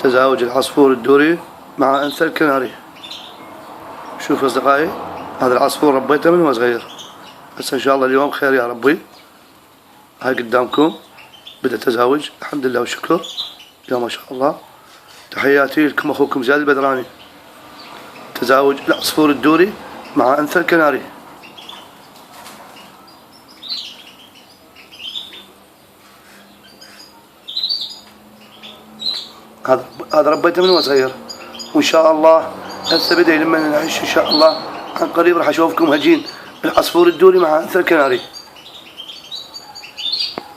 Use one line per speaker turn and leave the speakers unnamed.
تزاوج العصفور الدوري مع أنثى الكناري. شوف أصدقائي، هذا العصفور ربيته من وهو صغير، بس إن شاء الله اليوم خير يا ربي. هاي قدامكم بدأ تزاوج، الحمد لله والشكر، يا ما شاء الله. تحياتي لكم أخوكم زياد البدراني. تزاوج العصفور الدوري مع أنثى الكناري. هذا ربيته من وهو صغير، وإن شاء الله هسه بدأ لما نعيش إن شاء الله عن قريب راح أشوفكم هجين بالعصفور الدوري مع أنثى الكناري.